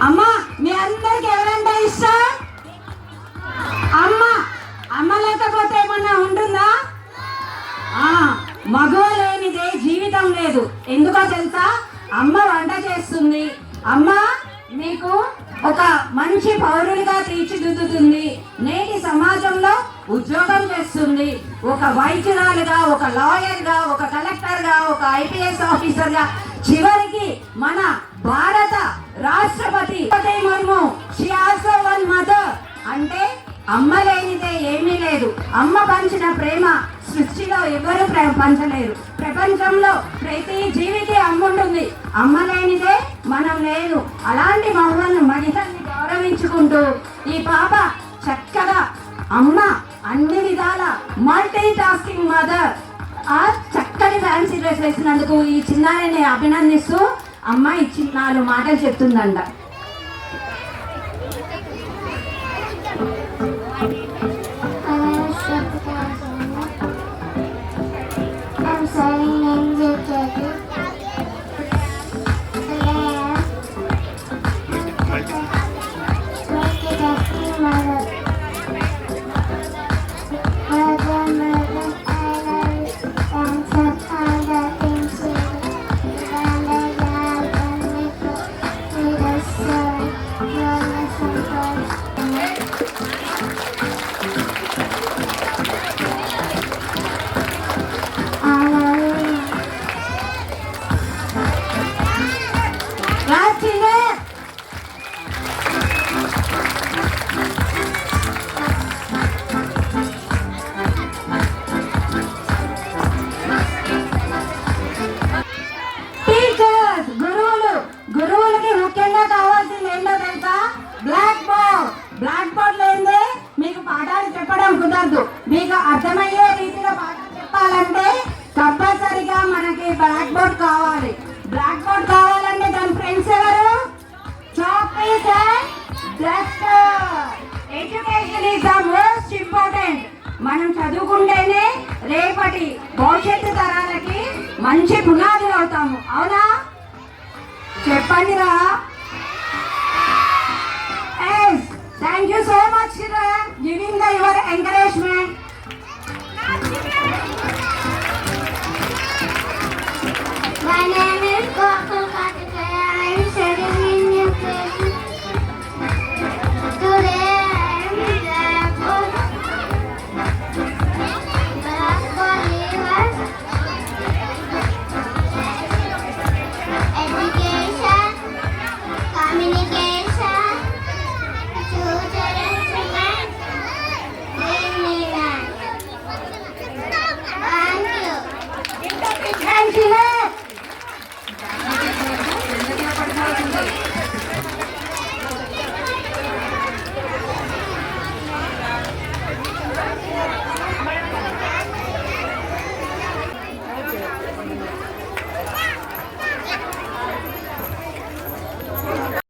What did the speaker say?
అమ్మ మీ అందరికి ఎవరంటే ఇష్టం? అమ్మ అమ్మ లేకపోతే ఏమన్నా ఉంటుందా? మగవ లేనిదే జీవితం లేదు. ఎందుకో తెలుసా? అమ్మ వంట చేస్తుంది, అమ్మ మీకు ఒక మంచి పౌరుడిగా తీర్చిదిద్దుతుంది, నేటి సమాజంలో ఉద్యోగం చేస్తుంది, ఒక వైద్యురాలుగా, ఒక లాయర్గా, ఒక కలెక్టర్గా, ఒక ఐపీఎస్ ఆఫీసర్గా, చివరికి మన భారత రాష్ట్రపతి Murmu she also one mother. అంటే అమ్మ లేనిదే ఏమీ లేదు. అమ్మ పంచిన ప్రేమ సృష్టిలో ఎవరు పంచలేరు. ప్రపంచంలో ప్రతి జీవికి అమ్మ ఉంటుంది. అమ్మ లేనిదే మనం లేదు. అలాంటి మహిళల్ని గౌరవించుకుంటూ ఈ పాప చక్కగా అమ్మ అన్ని విధాల మల్టీ టాస్కింగ్ మదర్ చక్కటి ఫ్యాన్సీ డ్రెస్ వేసినందుకు ఈ చిన్నారిని అభినందిస్తూ అమ్మ ఇచ్చి 4 మాటలు చెప్తుందంట. గురువులకి ముఖ్యంగా కావాల్సింది ఏంటో తెలుసా? బ్లాక్ బోర్డ్ లేదే మీకు పాఠాలు చెప్పడం కుదరదు. మీకు అర్థమయ్యే రీతిలో పాఠాలు చెప్పాలంటే కంపల్సరిగా మనకి బ్లాక్ బోర్డ్ కావాలి. బ్లాక్ బోర్డ్ కావాలంటే దాని ఫ్రెండ్స్ ఎవరు? Chalk piece and Duster. Education is the most important. మనం చదువుకుంటేనే రేపటి భవిష్యత్తు తరాలకి మంచి పునాదులు అవుతాము. అవునా? చెప్పండిరా. Thank you so much for giving your encouragement. My name is Gokul Karthikeya. I am studying in UKG. Today I am Blackboard. Blackboard leaders, education, communication, future instruments, Disneyland. Thank you. Thank you.